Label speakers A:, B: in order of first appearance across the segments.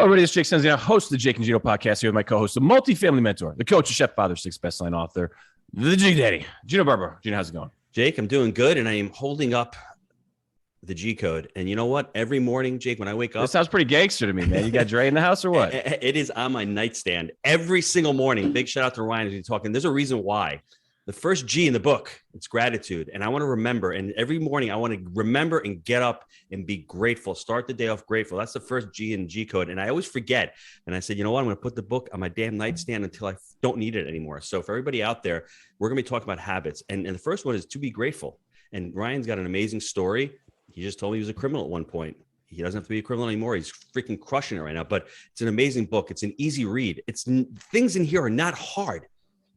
A: Hello, everybody. It's Jake Gino, host of the Jake and Gino podcast here with my co-host, the multifamily mentor, the coach, the chef, father, 6 best-selling author, the G Daddy, Gino Barber. Gino, how's it going?
B: Jake, I'm doing good, and I am holding up the G code. And you know what? Every morning, Jake, when I wake up,
A: this sounds pretty gangster to me, man. You got Dre in the house or what?
B: It is on my nightstand every single morning. Big shout out to Ryan as he's talking. There's a reason why. The first G in the book, it's gratitude. And I want to remember, and every morning I want to remember and get up and be grateful. Start the day off grateful. That's the first G in G code. And I always forget. And I said, you know what? I'm going to put the book on my damn nightstand until I don't need it anymore. So for everybody out there, we're going to be talking about habits. And the first one is to be grateful. And Ryan's got an amazing story. He just told me he was a criminal at one point. He doesn't have to be a criminal anymore. He's freaking crushing it right now. But it's an amazing book. It's an easy read. Things in here are not hard.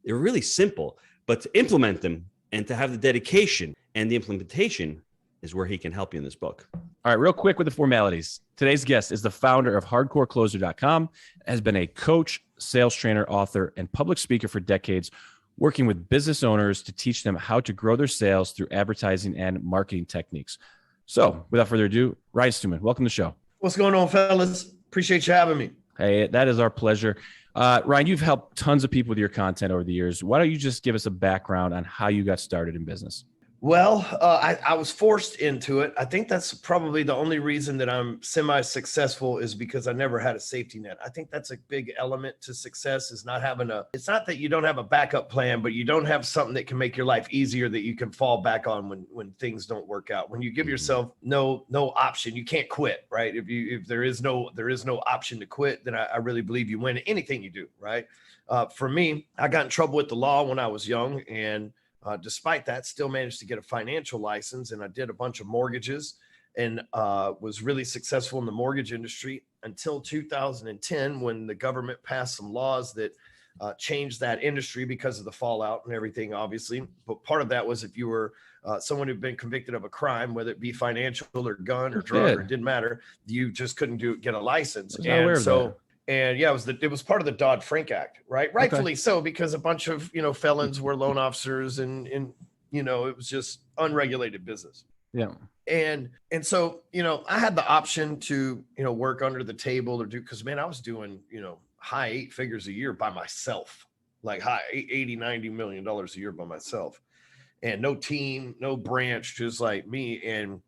B: They're really simple. But to implement them and to have the dedication and the implementation is where he can help you in this book.
A: All right, real quick with the formalities. Today's guest is the founder of hardcorecloser.com, has been a coach, sales trainer, author, and public speaker for decades, working with business owners to teach them how to grow their sales through advertising and marketing techniques. So without further ado, Ryan Stewman, welcome to the show.
C: What's going on, fellas? Appreciate you having me.
A: Hey, that is our pleasure. Ryan, you've helped tons of people with your content over the years. Why don't you just give us a background on how you got started in business?
C: Well, I was forced into it. I think that's probably the only reason that I'm semi-successful is because I never had a safety net. I think that's a big element to success is not having it's not that you don't have a backup plan, but you don't have something that can make your life easier that you can fall back on when things don't work out. When you give yourself no option, you can't quit, right? If there is no option to quit, then I really believe you win anything you do, right? For me, I got in trouble with the law when I was young, and despite that, still managed to get a financial license, and I did a bunch of mortgages and was really successful in the mortgage industry until 2010 when the government passed some laws that changed that industry because of the fallout and everything, obviously. But part of that was if you were someone who'd been convicted of a crime, whether it be financial or gun or drug, or it didn't matter, you just couldn't get a license. And so. And yeah, it was part of the Dodd-Frank Act, right? Rightfully so, because a bunch of, felons were loan officers and, it was just unregulated business.
A: Yeah.
C: And so, I had the option to, work under the table or because man, I was doing, high 8 figures a year by myself, like high $80-90 million a year by myself, and no team, no branch, just like me. And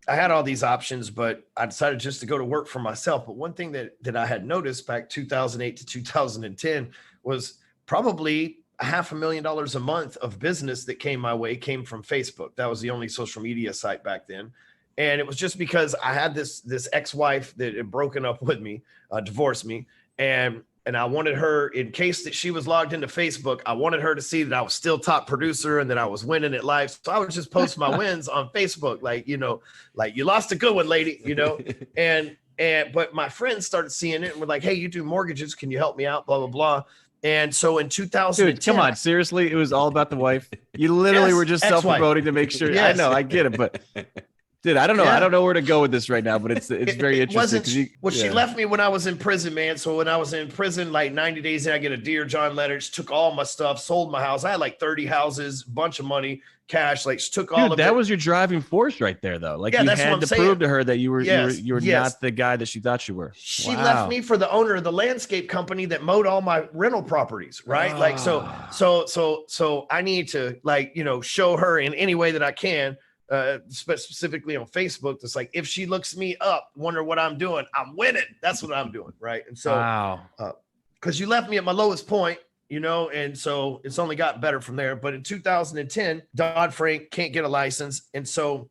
C: I had all these options, but I decided just to go to work for myself. But one thing that I had noticed back 2008 to 2010 was probably $500,000 a month of business that came my way came from Facebook. That was the only social media site back then. And it was just because I had this ex-wife that had broken up with me, divorced me. And I wanted her, in case that she was logged into Facebook, I wanted her to see that I was still top producer and that I was winning at life. So I would just post my wins on Facebook, like you lost a good one, lady, but my friends started seeing it and were like, hey, you do mortgages. Can you help me out? Blah, blah, blah. And so in 2010,
A: dude, come on, seriously, it was all about the wife. You literally were just self-promoting to make sure. Yes. I know, I get it, but dude, I don't know. Yeah. I don't know where to go with this right now, but it's very interesting.
C: She left me when I was in prison, man. So when I was in prison, like 90 days in, I get a Dear John letter. She took all my stuff, sold my house. I had like 30 houses, bunch of money, cash. Like she took all of it.
A: That was your driving force right there, though. Like you had to prove to her that you were not the guy that she thought you were.
C: She left me for the owner of the landscape company that mowed all my rental properties, right? Like so I need to show her in any way that I can. Specifically on Facebook, that's like, if she looks me up, wonder what I'm doing, I'm winning. That's what I'm doing, right? And so, because you left me at my lowest point, and so it's only got better from there. But in 2010, Dodd-Frank can't get a license, and so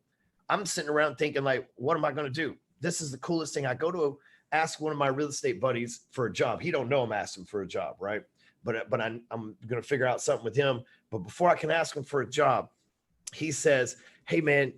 C: I'm sitting around thinking, like, what am I going to do? This is the coolest thing. I go to ask one of my real estate buddies for a job. He don't know I'm asking for a job, right? But I'm going to figure out something with him. But before I can ask him for a job, he says, hey man,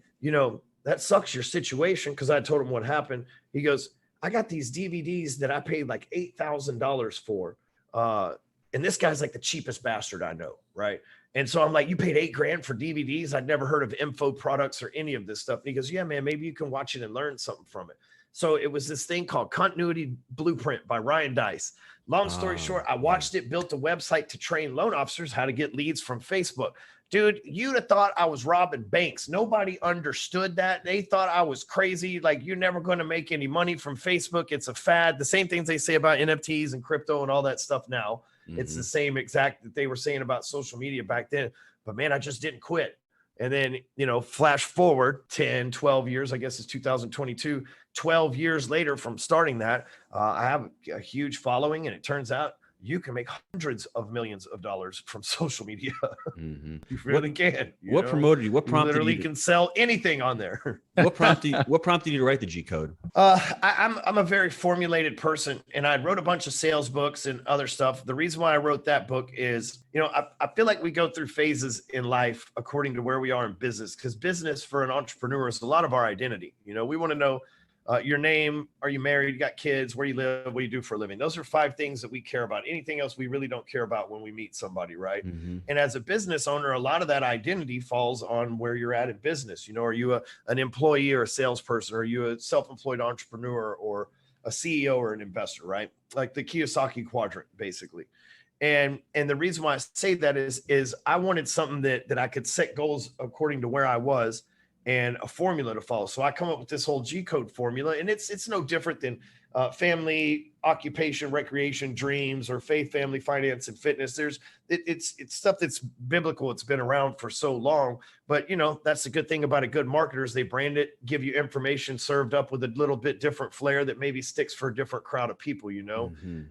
C: that sucks your situation. Because I told him what happened. He goes, I got these DVDs that I paid like $8,000 for. And this guy's like the cheapest bastard I know. Right. And so I'm like, you paid $8,000 for DVDs? I'd never heard of info products or any of this stuff. And he goes, yeah, man, maybe you can watch it and learn something from it. So it was this thing called Continuity Blueprint by Ryan Dice. Long story short, I watched it, built a website to train loan officers how to get leads from Facebook. dude, you'd have thought I was robbing banks. Nobody understood that. They thought I was crazy. Like, you're never going to make any money from Facebook. It's a fad. The same things they say about NFTs and crypto and all that stuff now. It's the same exact that they were saying about social media back then. But man, I just didn't quit. And then, flash forward 10, 12 years, I guess it's 2022, 12 years later from starting that, I have a huge following, and it turns out you can make hundreds of millions of dollars from social media. You really can.
B: What prompted you?
C: You literally can sell anything on there.
B: What prompted you to write the G Code?
C: I'm a very formulated person, and I wrote a bunch of sales books and other stuff. The reason why I wrote that book is, I feel like we go through phases in life according to where we are in business, because business for an entrepreneur is a lot of our identity. We want to know your name, are you married, you got kids, where you live, what do you do for a living. Those are 5 things that we care about. Anything else we really don't care about when we meet somebody, right? And as a business owner, a lot of that identity falls on where you're at in business. Are you an employee or a salesperson? Are you a self-employed entrepreneur or a CEO or an investor, right? Like the Kiyosaki quadrant, basically. And the reason why I say that is I wanted something that I could set goals according to where I was, and a formula to follow. So I come up with this whole G Code formula, and it's no different than family, occupation, recreation, dreams, or faith, family, finance, and fitness. It's stuff that's biblical. It's been around for so long, but that's the good thing about a good marketer is they brand it, give you information served up with a little bit different flair that maybe sticks for a different crowd of people,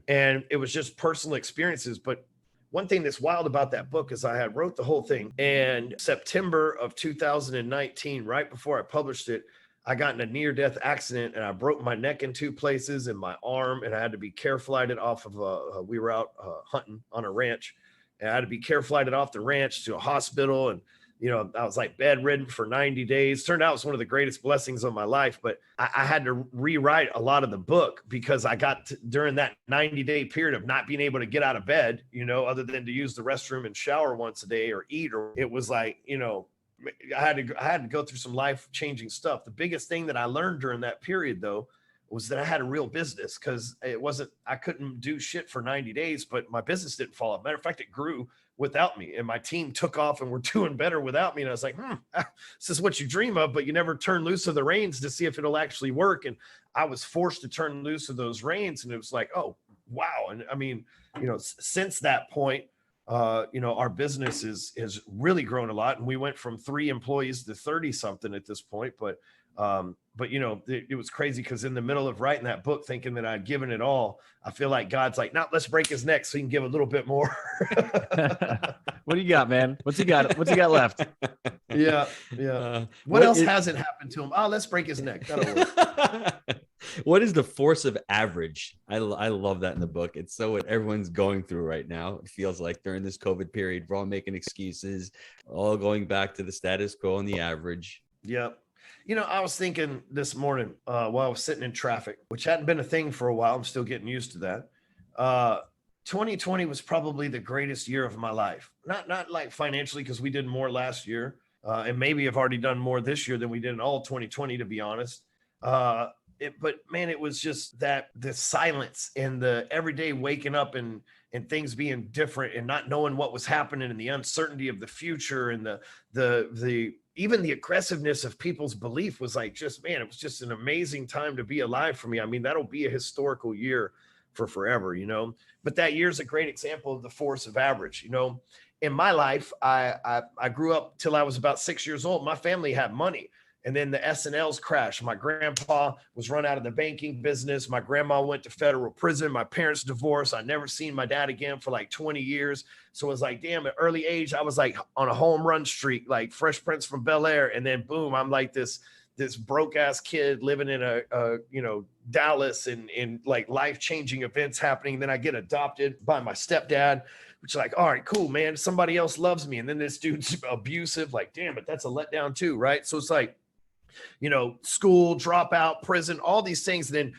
C: and it was just personal experiences. But one thing that's wild about that book is I had wrote the whole thing, and September of 2019, right before I published it, I got in a near-death accident, and I broke my neck in 2 places and my arm, and I had to be care flighted off of we were out hunting on a ranch, and I had to be care flighted off the ranch to a hospital, and I was like bedridden for 90 days. Turned out it was one of the greatest blessings of my life, but I had to rewrite a lot of the book because I got during that 90-day period of not being able to get out of bed, other than to use the restroom and shower once a day or eat, or it was like, I had to go through some life-changing stuff. The biggest thing that I learned during that period, though, was that I had a real business, because I couldn't do shit for 90 days, but my business didn't fall off. Matter of fact, it grew without me, and my team took off and were doing better without me. And I was like, this is what you dream of, but you never turn loose of the reins to see if it'll actually work. And I was forced to turn loose of those reins, and it was like, oh, wow. And I mean, since that point, our business has really grown a lot, and we went from 3 employees to 30 something at this point. But it was crazy, because in the middle of writing that book, thinking that I'd given it all, I feel like God's like, now let's break his neck so he can give a little bit more.
A: What do you got, man? What's he got left?
C: Yeah. What else hasn't happened to him? Oh, let's break his neck. That'll work.
B: What is the force of average? I love that in the book. It's so what everyone's going through right now. It feels like during this COVID period, we're all making excuses, all going back to the status quo and the average.
C: Yep. I was thinking this morning while I was sitting in traffic, which hadn't been a thing for a while. I'm still getting used to that. 2020 was probably the greatest year of my life. Not like financially, because we did more last year, and maybe have already done more this year than we did in all 2020, to be honest. But man, it was just that the silence and the everyday waking up and things being different and not knowing what was happening, and the uncertainty of the future, and the even the aggressiveness of people's belief was like, it was just an amazing time to be alive for me. I mean, that'll be a historical year for forever, but that year's a great example of the force of average. In my life, I grew up till I was about 6 years old. My family had money. And then the S&Ls crashed. My grandpa was run out of the banking business. My grandma went to federal prison. My parents divorced. I never seen my dad again for like 20 years. So it was like, damn, at early age, I was like on a home run streak, like Fresh Prince from Bel-Air. And then boom, I'm like this broke ass kid living in a Dallas, and like life-changing events happening. Then I get adopted by my stepdad, which is like, all right, cool, man. Somebody else loves me. And then this dude's abusive. Like, damn it, that's a letdown too, right? So it's like, school, dropout, prison, all these things, then,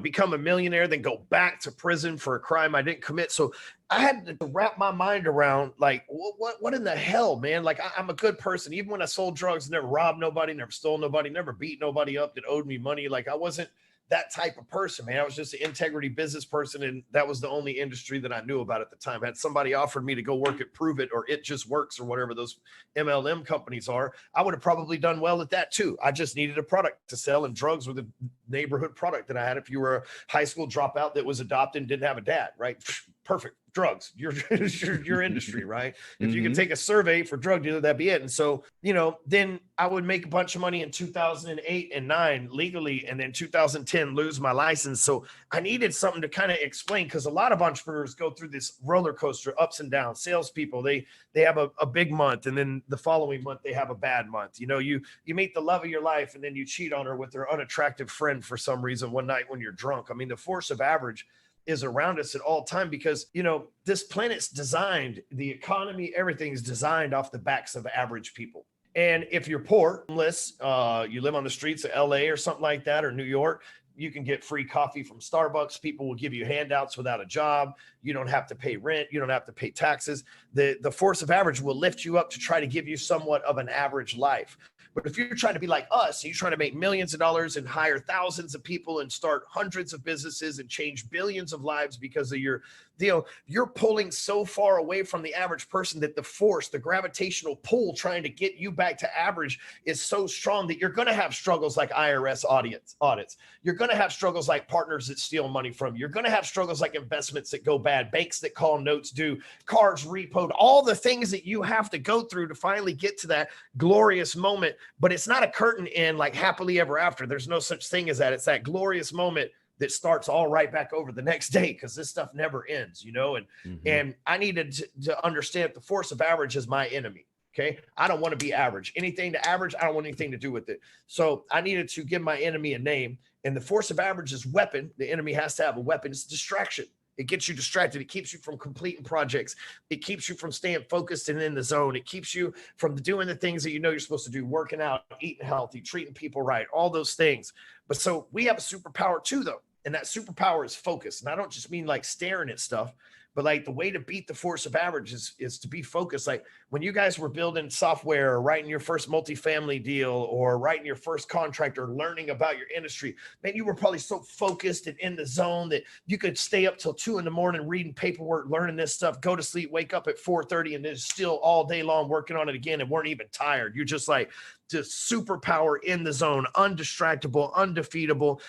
C: become a millionaire, then go back to prison for a crime I didn't commit. So I had to wrap my mind around like, what in the hell, man? Like, I'm a good person. Even when I sold drugs, never robbed nobody, never stole nobody, never beat nobody up that owed me money. Like, I wasn't that type of person, man. I was just an integrity business person, and that was the only industry that I knew about at the time. Had somebody offered me to go work at Prove It or It Just Works or whatever those MLM companies are, I would have probably done well at that too. I just needed a product to sell, and drugs were the neighborhood product that I had. If you were a high school dropout that was adopted and didn't have a dad, right? Perfect. Drugs, your industry, right? If you can take a survey for drug dealer, that'd be it. And so, then I would make a bunch of money in 2008 and 9 legally, and then 2010 lose my license. So I needed something to kind of explain, because a lot of entrepreneurs go through this roller coaster, ups and downs. Salespeople, they have a big month, and then the following month they have a bad month. You meet the love of your life, and then you cheat on her with their unattractive friend for some reason one night when you're drunk. I mean, the force of average is around us at all time, because this planet's designed, the economy, everything's designed off the backs of average people. And if you're poor, homeless, you live on the streets of LA or something like that, or New York, you can get free coffee from Starbucks. People will give you handouts without a job. You don't have to pay rent. You don't have to pay taxes. The force of average will lift you up to try to give you somewhat of an average life. But if you're trying to be like us, you're trying to make millions of dollars and hire thousands of people and start hundreds of businesses and change billions of lives because of your deal, you're pulling so far away from the average person that the force, the gravitational pull trying to get you back to average is so strong that you're going to have struggles like IRS audits. You're going to have struggles like partners that steal money from you. You're going to have struggles like investments that go bad, banks that call notes due, cars repoed, all the things that you have to go through to finally get to that glorious moment. But it's not a curtain in like happily ever after. There's no such thing as that. It's that glorious moment that starts all right back over the next day, because this stuff never ends, and I needed to understand the force of average is my enemy. Okay. I don't want to be average. Anything to average, I don't want anything to do with it. So I needed to give my enemy a name, and the force of average is weapon. The enemy has to have a weapon. It's distraction. It gets you distracted. It keeps you from completing projects. It keeps you from staying focused and in the zone. It keeps you from doing the things that you're supposed to do, working out, eating healthy, treating people right, all those things. But so we have a superpower too, though. And that superpower is focus. And I don't just mean like staring at stuff, but like the way to beat the force of average is to be focused. Like when you guys were building software or writing your first multifamily deal or writing your first contract or learning about your industry, man, you were probably so focused and in the zone that you could stay up till 2 a.m. reading paperwork, learning this stuff, go to sleep, wake up at 4:30, and then still all day long working on it again and weren't even tired. You're just like, just superpower in the zone, undistractable, undefeatable.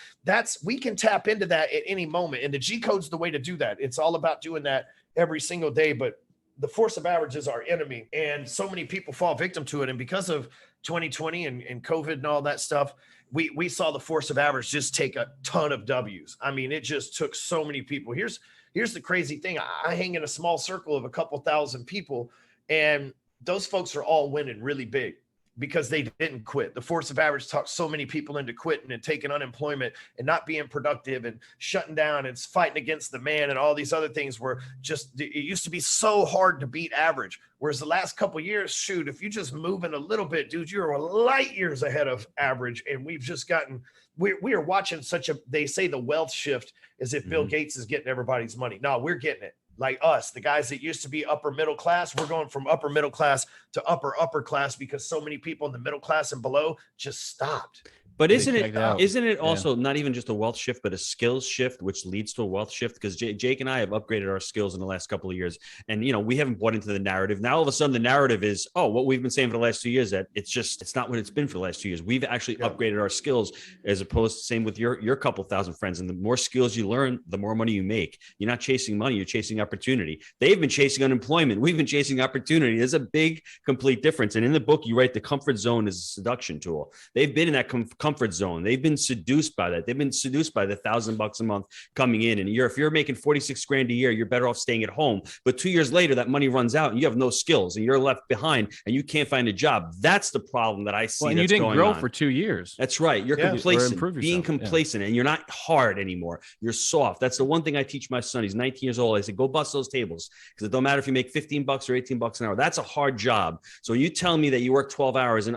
C: We can tap into that at any moment. And the G code's the way to do that. It's all about doing that every single day. But the force of average is our enemy. And so many people fall victim to it. And because of 2020 and COVID and all that stuff, we saw the force of average just take a ton of W's. I mean, it just took so many people. Here's the crazy thing. I hang in a small circle of a couple thousand people, and those folks are all winning really big, because they didn't quit. The force of average talked so many people into quitting and taking unemployment and not being productive and shutting down and fighting against the man and all these other things were just, it used to be so hard to beat average. Whereas the last couple of years, shoot, if you just moving a little bit, dude, you're light years ahead of average. And we've just gotten, we are watching they say the wealth shift as if Bill Gates is getting everybody's money. No, we're getting it. Like us, the guys that used to be upper middle class, we're going from upper middle class to upper class because so many people in the middle class and below just stopped.
B: But isn't it also not even just a wealth shift, but a skills shift, which leads to a wealth shift? Because Jake and I have upgraded our skills in the last couple of years, and we haven't bought into the narrative. Now all of a sudden the narrative is, what we've been saying for the last 2 years, that it's not what it's been for the last 2 years. We've actually upgraded our skills, as opposed to same with your couple thousand friends. And the more skills you learn, the more money you make. You're not chasing money, you're chasing opportunity. They've been chasing unemployment. We've been chasing opportunity. There's a big, complete difference. And in the book, you write the comfort zone is a seduction tool. They've been in that comfort zone. They've been seduced by that. They've been seduced by the $1,000 a month coming in a year. If you're making 46 grand a year, you're better off staying at home. But 2 years later, that money runs out and you have no skills and you're left behind and you can't find a job. That's the problem that I see.
A: And you didn't grow for 2 years.
B: That's right. You're complacent, being complacent, and you're not hard anymore. You're soft. That's the one thing I teach my son. He's 19 years old. I say, go bust those tables, because it don't matter if you make $15 or $18 an hour. That's a hard job. So when you tell me that you work 12 hours and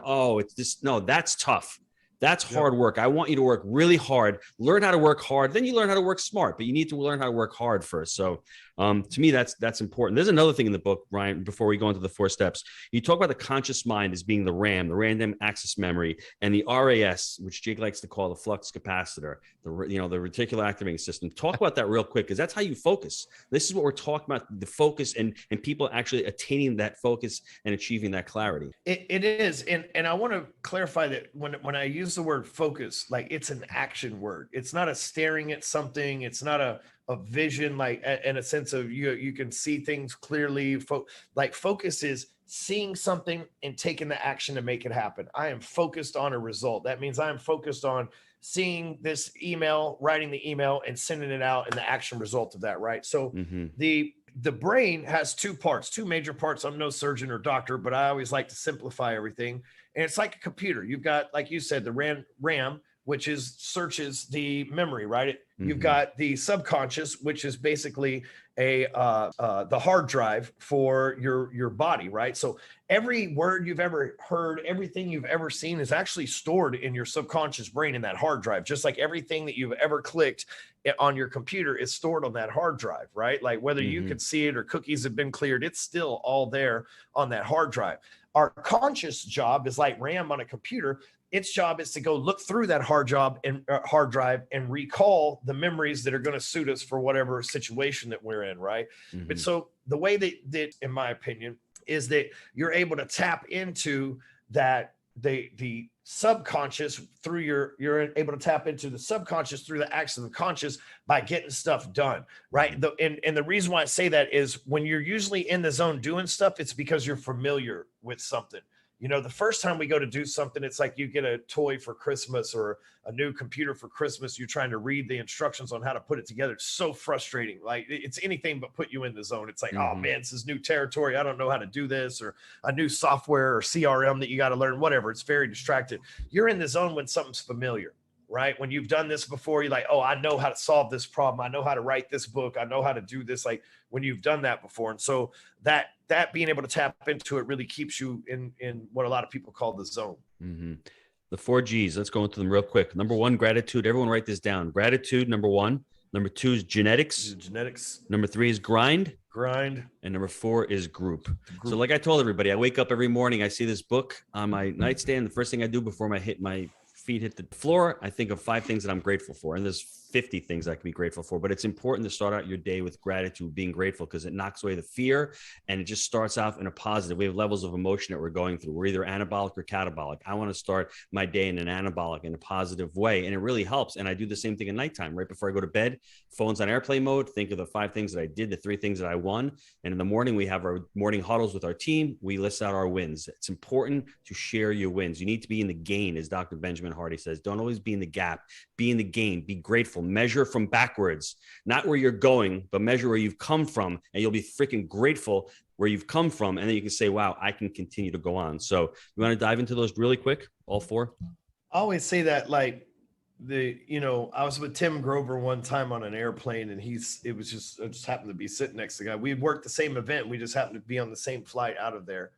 B: that's tough. That's hard work. I want you to work really hard, learn how to work hard. Then you learn how to work smart, but you need to learn how to work hard first. So To me, that's important. There's another thing in the book, Ryan, before we go into the 4 steps. You talk about the conscious mind as being the RAM, the random access memory, and the RAS, which Jake likes to call the flux capacitor, the reticular activating system. Talk about that real quick, because that's how you focus. This is what we're talking about, the focus and people actually attaining that focus and achieving that clarity.
C: It is. And I want to clarify that when I use the word focus, like it's an action word. It's not a staring at something. It's not a vision, like in a sense of you can see things clearly. Like focus is seeing something and taking the action to make it happen. I am focused on a result. That means I am focused on seeing this email, writing the email and sending it out, and the action result of that, right? So the brain has 2 parts, 2 major parts. I'm no surgeon or doctor, but I always like to simplify everything. And it's like a computer. You've got, like you said, the RAM, which is searches the memory, right? You've got the subconscious, which is basically the hard drive for your body, right? So every word you've ever heard, everything you've ever seen is actually stored in your subconscious brain in that hard drive, just like everything that you've ever clicked on your computer is stored on that hard drive, right? Like whether you can see it or cookies have been cleared, it's still all there on that hard drive. Our conscious job is like RAM on a computer. Its job is to go look through that hard drive and recall the memories that are going to suit us for whatever situation that we're in, right? But so the way that, in my opinion, is that you're able to tap into that the subconscious through you're able to tap into the subconscious through the acts of the conscious by getting stuff done, right? And the reason why I say that is when you're usually in the zone doing stuff, it's because you're familiar with something. You know, the first time we go to do something, it's like you get a toy for Christmas or a new computer for Christmas. You're trying to read the instructions on how to put it together. It's so frustrating. Like it's anything but put you in the zone. It's like, oh man, this is new territory. I don't know how to do this, or a new software or CRM that you got to learn, whatever. It's very distracted. You're in the zone when something's familiar, right? When you've done this before, you're like, oh, I know how to solve this problem. I know how to write this book. I know how to do this. Like when you've done that before. And so that being able to tap into it really keeps you in what a lot of people call the zone.
B: The 4 G's. Let's go into them real quick. Number 1, gratitude. Everyone write this down. Gratitude, number 1. Number 2 is genetics. Number 3 is grind. And number 4 is group. So like I told everybody, I wake up every morning. I see this book on my nightstand. The first thing I do before my feet hit the floor, I think of 5 things that I'm grateful for. And there's 50 things I can be grateful for, but it's important to start out your day with gratitude, being grateful, because it knocks away the fear and it just starts off in a positive. We have levels of emotion that we're going through. We're either anabolic or catabolic. I want to start my day in an anabolic, in a positive way. And it really helps. And I do the same thing at nighttime, right before I go to bed, phone's on airplane mode. Think of the 5 things that I did, the 3 things that I won. And in the morning, we have our morning huddles with our team. We list out our wins. It's important to share your wins. You need to be in the gain, as Dr. Benjamin Hardy says. Don't always be in the gap, be in the gain, be grateful. Measure from backwards, not where you're going, but measure where you've come from, and you'll be freaking grateful where you've come from. And then you can say, wow, I can continue to go on. So you want to dive into those really quick, all 4?
C: I always say that, like I was with Tim Grover one time on an airplane, and I just happened to be sitting next to the guy. We had worked the same event. We just happened to be on the same flight out of there.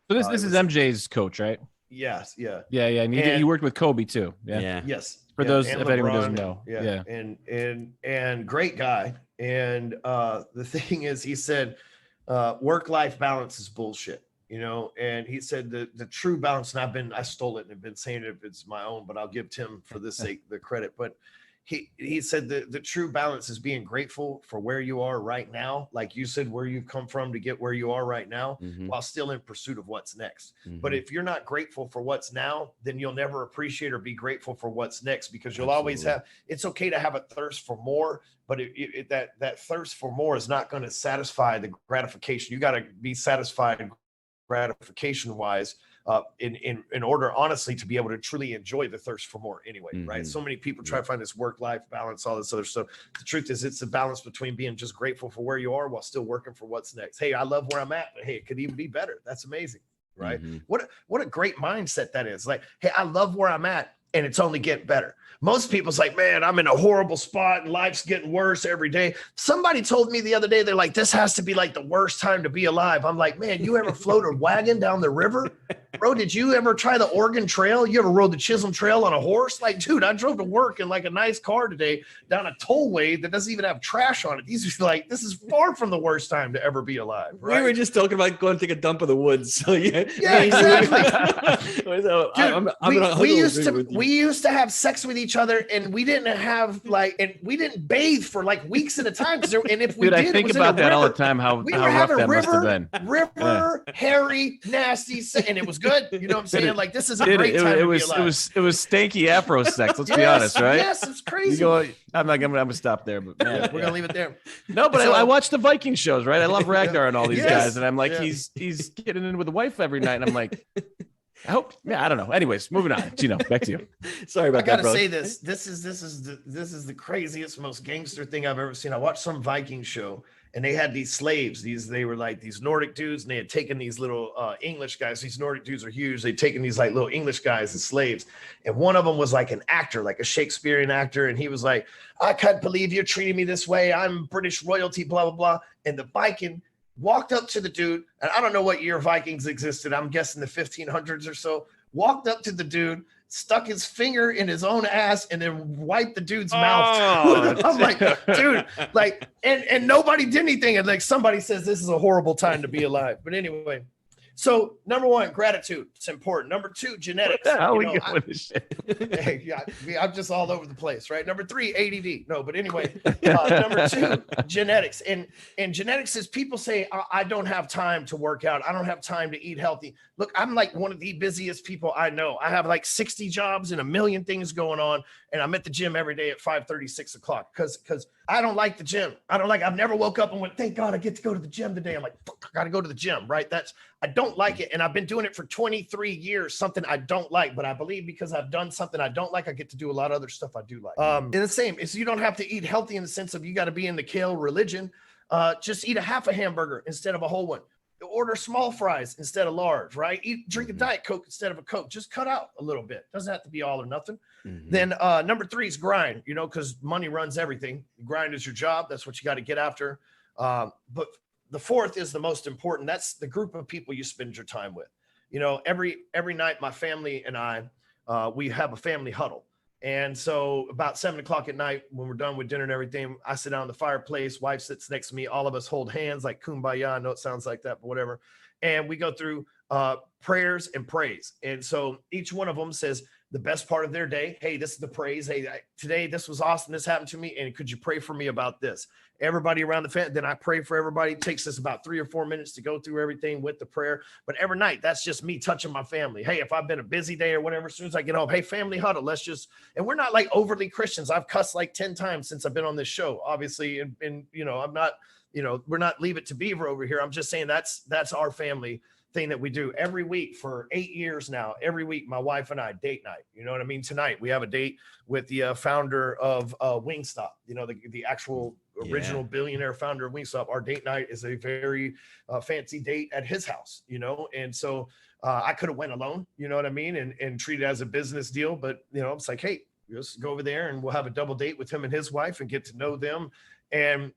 A: So this is MJ's coach, right?
C: Yes. Yeah.
A: Yeah. And he worked with Kobe too. Yeah.
C: Yes.
A: For those, if anyone doesn't know.
C: Yeah. And great guy. And the thing is, he said, work-life balance is bullshit, and he said the true balance, and I stole it and have been saying it if it's my own, but I'll give Tim for this sake the credit. But he said the true balance is being grateful for where you are right now. Like you said, where you've come from to get where you are right now, while still in pursuit of what's next. But if you're not grateful for what's now, then you'll never appreciate or be grateful for what's next, because you'll always it's okay to have a thirst for more, but that thirst for more is not going to satisfy the gratification. You got to be satisfied gratification wise, in order, honestly, to be able to truly enjoy the thirst for more anyway, right? So many people try to find this work-life balance, all this other stuff. The truth is, it's the balance between being just grateful for where you are while still working for what's next. Hey, I love where I'm at, but hey, it could even be better. That's amazing, right? What a great mindset that is. Like, hey, I love where I'm at, and it's only getting better. Most people's like, man, I'm in a horrible spot and life's getting worse every day. Somebody told me the other day, they're like, this has to be like the worst time to be alive. I'm like, man, you ever float a wagon down the river? Bro, did you ever try the Oregon Trail? You ever rode the Chisholm Trail on a horse? Like, dude, I drove to work in like a nice car today down a tollway that doesn't even have trash on it. These are like, this is far from the worst time to ever be alive. Right?
B: We were just talking about going to take a dump in the woods. So yeah,
C: exactly.
B: So,
C: Dude, we used to have sex with each other, and we didn't have and we didn't bathe for like weeks at a time. And if we
A: Dude,
C: did,
A: I think about that all the time. How rough that must have been.
C: River, hairy, nasty, and it was good. You know what I'm saying? Like, this is a great time to be alive.
A: It was stanky Afro sex. Let's be honest, right?
C: Yes, it's crazy.
A: I'm gonna stop there, but man,
C: we're gonna leave it there.
A: No, but I watch the Viking shows, right? I love Ragnar and all these guys, and I'm like,
C: Yeah.
A: he's getting in with the wife every night, and I'm like, I hope. Yeah, I don't know. Anyways, moving on. Gino, back to you.
B: Sorry about
C: I gotta
B: that, bro.
C: say this. This is the craziest, most gangster thing I've ever seen. I watched some Viking show, and they had these slaves. They were like these Nordic dudes, and they had taken these little English guys. These Nordic dudes are huge. They'd taken these like little English guys as slaves, and one of them was like an actor, like a Shakespearean actor, and he was like, "I can't believe you're treating me this way. I'm British royalty, blah blah blah." And the Viking walked up to the dude, and I don't know what year Vikings existed. I'm guessing the 1500s or so. Walked up to the dude, stuck his finger in his own ass, and then wiped the dude's mouth. I'm like, dude, like, and nobody did anything. And like, somebody says this is a horrible time to be alive. But anyway, so number one, gratitude. It's important. Number two, genetics.
A: How we going with this shit?
C: Yeah, I'm just all over the place, right? Number three, ADD. No, but anyway, number two, genetics. And genetics is people say, I don't have time to work out. I don't have time to eat healthy. Look, I'm like one of the busiest people I know. I have like 60 jobs and a million things going on. And I'm at the gym every day at 5:30, 6 o'clock because I don't like the gym. I've never woke up and went, thank God I get to go to the gym today. I'm like, fuck, I got to go to the gym, right? I don't like it. And I've been doing it for 23 years, something I don't like, but I believe because I've done something I don't like, I get to do a lot of other stuff I do like. And the same is you don't have to eat healthy in the sense of you got to be in the kale religion. Just eat a half a hamburger instead of a whole one. Order small fries instead of large, right? Drink a Diet Coke instead of a Coke. Just cut out a little bit. Doesn't have to be all or nothing. Then number three is grind, because money runs everything. Grind is your job. That's what you got to get after. But the fourth is the most important. That's the group of people you spend your time with. Every night, my family and I, we have a family huddle. And so about 7 o'clock at night, when we're done with dinner and everything, I sit down in the fireplace, wife sits next to me, all of us hold hands like kumbaya. I know it sounds like that, but whatever. And we go through prayers and praise. And so each one of them says the best part of their day. Hey, this is the praise. Hey, today, this was awesome. This happened to me. And could you pray for me about this? Everybody around the family. Then I pray for everybody. It takes us about 3 or 4 minutes to go through everything with the prayer. But every night, that's just me touching my family. Hey, if I've been a busy day or whatever, as soon as I get home, hey, family huddle, and we're not like overly Christians. I've cussed like 10 times since I've been on this show, obviously. And I'm not, we're not Leave It to Beaver over here. I'm just saying that's our family thing that we do every week for 8 years now. Every week, my wife and I date night. You know what I mean? Tonight, we have a date with the founder of Wingstop, the actual original billionaire founder of Wingstop. Our date night is a very fancy date at his house, and so I could have went alone, you know what I mean, and treat it as a business deal. But, it's like, hey, just go over there and we'll have a double date with him and his wife and get to know them. And,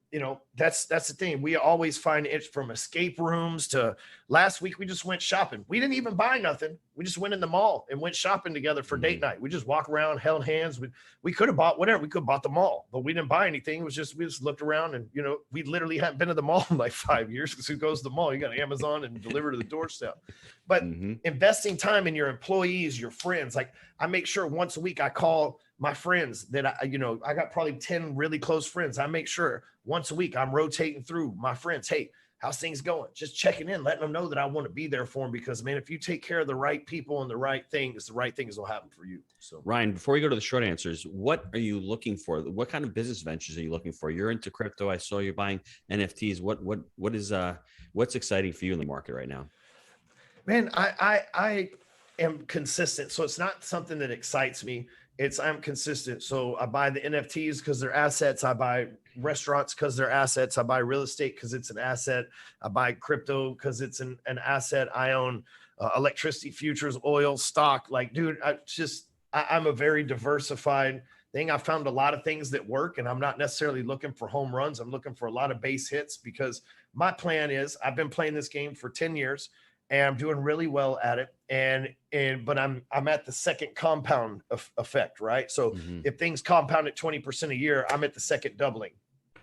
C: that's the thing. We always find it from escape rooms to last week. We just went shopping. We didn't even buy nothing. We just went in the mall and went shopping together for date night. We just walked around, held hands. We could have bought whatever. We could have bought the mall, but we didn't buy anything. It was just, we just looked around and, we literally haven't been to the mall in like 5 years because who goes to the mall? You got Amazon and deliver to the doorstep. But investing time in your employees, your friends, like I make sure once a week I call my friends that I got probably 10 really close friends. I make sure once a week I'm rotating through my friends. Hey, how's things going? Just checking in, letting them know that I want to be there for them because, man, if you take care of the right people and the right things will happen for you. So,
B: Ryan, before we go to the short answers, what are you looking for? What kind of business ventures are you looking for? You're into crypto. I saw you buying NFTs. What is what's exciting for you in the market right now?
C: Man, I am consistent. So it's not something that excites me. I'm consistent. So I buy the NFTs because they're assets. I buy restaurants because they're assets. I buy real estate because it's an asset. I buy crypto because it's an asset. I own electricity futures, oil, stock. Like, dude, I'm a very diversified thing. I found a lot of things that work, and I'm not necessarily looking for home runs. I'm looking for a lot of base hits because my plan is I've been playing this game for 10 years. and I'm doing really well at it. But I'm at the second compound effect, right? So if things compound at 20% a year, I'm at the second doubling.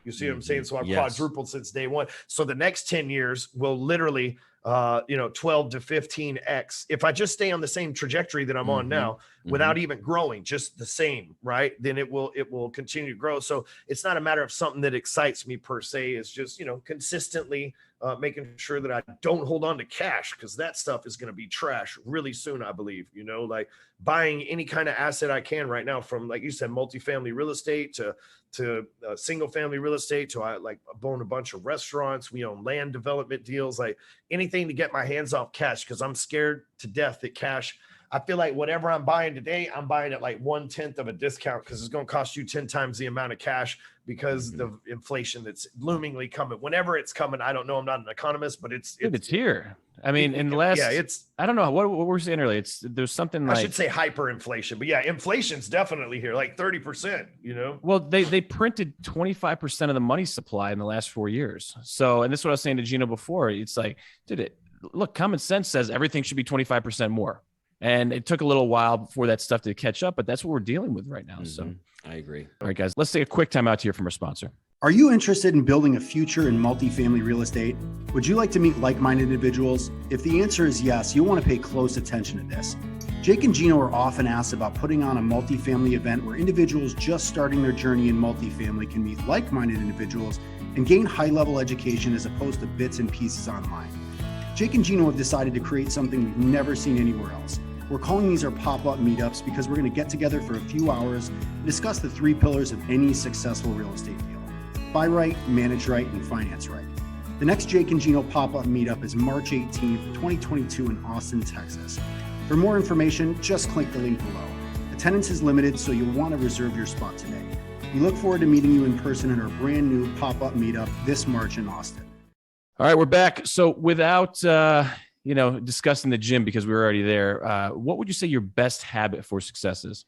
C: You see what I'm saying? So I've quadrupled since day one. So the next 10 years will literally, 12 to 15x. If I just stay on the same trajectory that I'm on now, without even growing, just the same, right? Then it will continue to grow. So it's not a matter of something that excites me per se. It's just, consistently making sure that I don't hold on to cash, because that stuff is going to be trash really soon, I believe, like buying any kind of asset I can right now, from, like you said, multifamily real estate to single family real estate to I own a bunch of restaurants. We own land development deals, like anything to get my hands off cash, because I'm scared to death that cash. I feel like whatever I'm buying today, I'm buying at like 1/10 of a discount, because it's going to cost you 10 times the amount of cash, because the inflation that's loomingly coming. Whenever it's coming, I don't know. I'm not an economist, but it's
A: here. I mean, in the last, I don't know what we were saying earlier. There's something like,
C: I should say hyperinflation, but yeah, inflation's definitely here, like 30%,
A: Well, they printed 25% of the money supply in the last 4 years. So, and this is what I was saying to Gino before. It's like, dude, look, common sense says everything should be 25% more. And it took a little while for that stuff to catch up, but that's what we're dealing with right now. So
B: I agree.
A: All right, guys, let's take a quick time out here from our sponsor.
D: Are you interested in building a future in multifamily real estate? Would you like to meet like-minded individuals? If the answer is yes, you'll want to pay close attention to this. Jake and Gino are often asked about putting on a multifamily event where individuals just starting their journey in multifamily can meet like-minded individuals and gain high-level education as opposed to bits and pieces online. Jake and Gino have decided to create something we've never seen anywhere else. We're calling these our pop-up meetups because we're going to get together for a few hours and discuss the 3 pillars of any successful real estate deal: buy right, manage right, and finance right. The next Jake and Gino pop-up meetup is March 18th, 2022 in Austin, Texas. For more information, just click the link below. Attendance is limited, so you'll want to reserve your spot today. We look forward to meeting you in person at our brand new pop-up meetup this March in Austin.
A: All right, we're back. So without discussing the gym, because we were already there, what would you say your best habit for success is?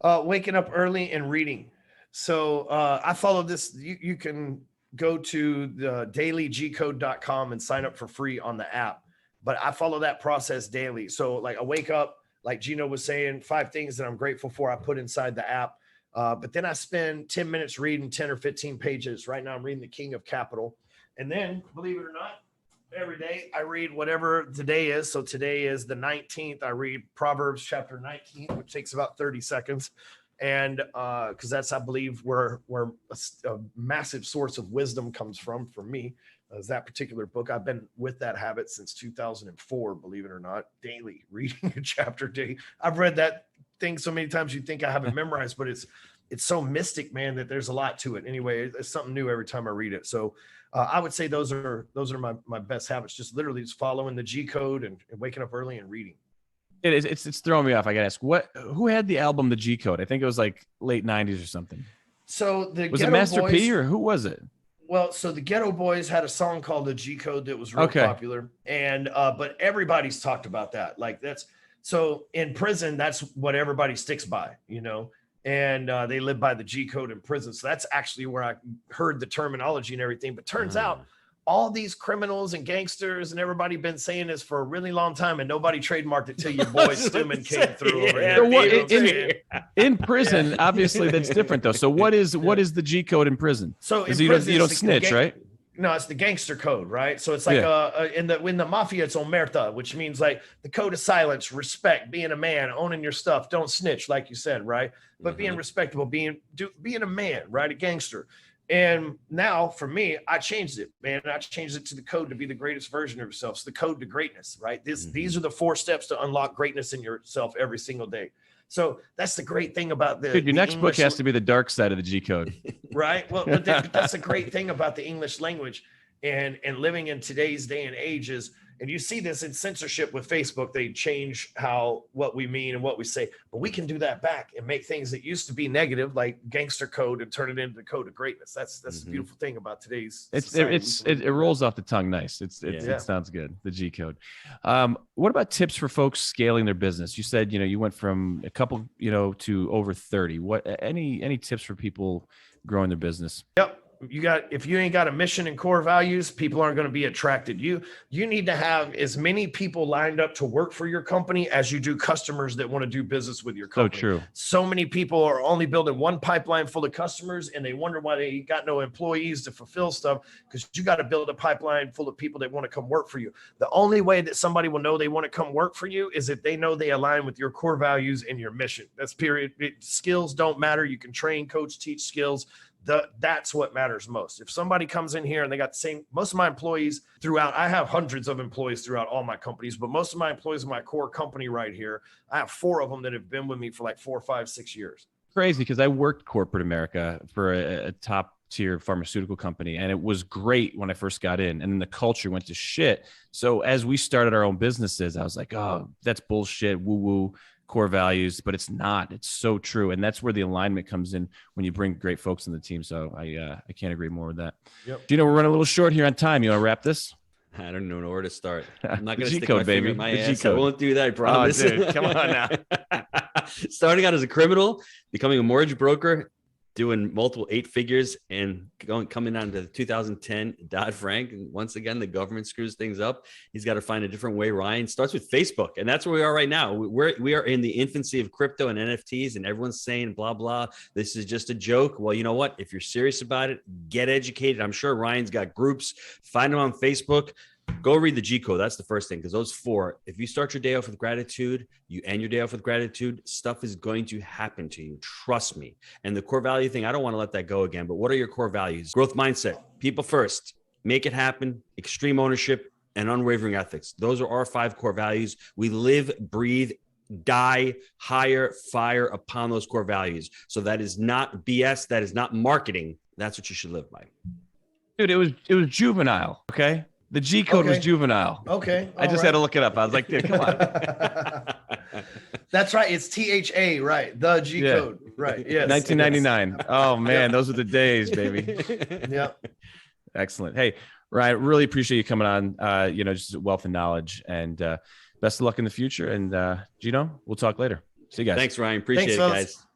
C: Waking up early and reading. So I follow this. You can go to the dailygcode.com and sign up for free on the app. But I follow that process daily. So like I wake up, like Gino was saying, 5 things that I'm grateful for, I put inside the app. But then I spend 10 minutes reading 10 or 15 pages. Right now I'm reading The King of Capital. And then, believe it or not, every day I read whatever today is. So today is the 19th. I read Proverbs chapter 19, which takes about 30 seconds. And because that's, I believe, where a massive source of wisdom comes from for me, is that particular book. I've been with that habit since 2004, believe it or not, daily reading a chapter a day. I've read that thing so many times you think I have it memorized, but it's so mystic, man, that there's a lot to it. Anyway, it's something new every time I read it. So I would say those are my best habits, just literally just following the G code and waking up early and reading.
A: It's throwing me off. I gotta ask, who had the album The G Code? I think it was like late 90s or something.
C: So
A: was it Master P, or who was it?
C: Well, so the Ghetto Boys had a song called The G Code that was real popular, and but everybody's talked about that. Like so in prison, that's what everybody sticks by, and they live by the G code in prison. So that's actually where I heard the terminology and everything. But turns out all these criminals and gangsters and everybody been saying this for a really long time, and nobody trademarked it till your boy Stewman came through over here.
A: In prison, obviously that's different though. So what is the G code in prison?
C: So in
A: prison, you don't snitch, right?
C: No, it's the gangster code, right? So it's like in the mafia, it's omerta, which means like the code of silence, respect, being a man, owning your stuff, don't snitch, like you said, right? But being respectable, being a man, right? A gangster. And now for me, I changed it, man. I changed it to the code to be the greatest version of yourself. It's the code to greatness, right? These are the 4 steps to unlock greatness in yourself every single day. So that's the great thing about the
A: next
C: English
A: book has to be the dark side of the G code,
C: right? Well, but that's a great thing about the English language and living in today's day and age is, and you see this in censorship with Facebook, they change what we mean and what we say, but we can do that back and make things that used to be negative, like gangster code, and turn it into the code of greatness. That's the beautiful thing about today's
A: it rolls off the tongue nice. It sounds good, the G code. What about tips for folks scaling their business? You said you went from a couple to over 30. What any tips for people growing their business?
C: Yep. if you ain't got a mission and core values, people aren't going to be attracted. You need to have as many people lined up to work for your company as you do customers that want to do business with your company.
A: So true.
C: So many people are only building one pipeline full of customers, and they wonder why they got no employees to fulfill stuff, because you got to build a pipeline full of people that want to come work for you. The only way that somebody will know they want to come work for you is if they know they align with your core values and your mission. That's period. Skills don't matter. You can train, coach, teach skills. That's what matters most. If somebody comes in here and they got the same, most of my employees throughout, I have hundreds of employees throughout all my companies, but most of my employees in my core company right here, I have 4 of them that have been with me for like 4, 5, 6 years.
A: Crazy, because I worked corporate America for a top tier pharmaceutical company, and it was great when I first got in, and then the culture went to shit. So as we started our own businesses, I was like, oh, that's bullshit, woo woo, core values. But it's not. It's so true, and that's where the alignment comes in when you bring great folks in the team. So I can't agree more with that.
C: Yep.
A: Gino, we're running a little short here on time. You want to wrap this?
B: I don't know where to start. I'm not going to stick
A: G-code,
B: my finger
A: baby.
B: in my
A: The
B: ass. I
A: G-code.
B: won't do that, I promise.
A: Oh, dude, come on now.
B: Starting out as a criminal, becoming a mortgage broker, doing multiple 8 figures, and coming on to 2010 Dodd-Frank. And once again, the government screws things up. He's got to find a different way. Ryan starts with Facebook, and that's where we are right now. We are in the infancy of crypto and NFTs, and everyone's saying blah blah. This is just a joke. Well, you know what? If you're serious about it, get educated. I'm sure Ryan's got groups. Find him on Facebook. Go read the G code. That's the first thing, because those 4, if you start your day off with gratitude, you end your day off with gratitude, stuff is going to happen to you. Trust me. And the core value thing, I don't want to let that go again, but what are your core values? Growth mindset, people first, make it happen, extreme ownership, and unwavering ethics. Those are our 5 core values. We live, breathe, die, hire, fire upon those core values. So that is not BS. That is not marketing. That's what you should live by.
A: Dude, it was juvenile. Okay. The G code was juvenile.
C: Okay.
A: I just had to look it up. I was like, dude, come on.
C: That's right. It's THA, right? The G code, right? Yes.
A: 1999. Oh man, those were the days, baby.
C: Yeah.
A: Excellent. Hey, Ryan, really appreciate you coming on. Just wealth of knowledge, and best of luck in the future. And Gino, we'll talk later. See you guys.
B: Thanks, Ryan. Appreciate
C: Thanks,
B: it,
C: fellas.
B: guys.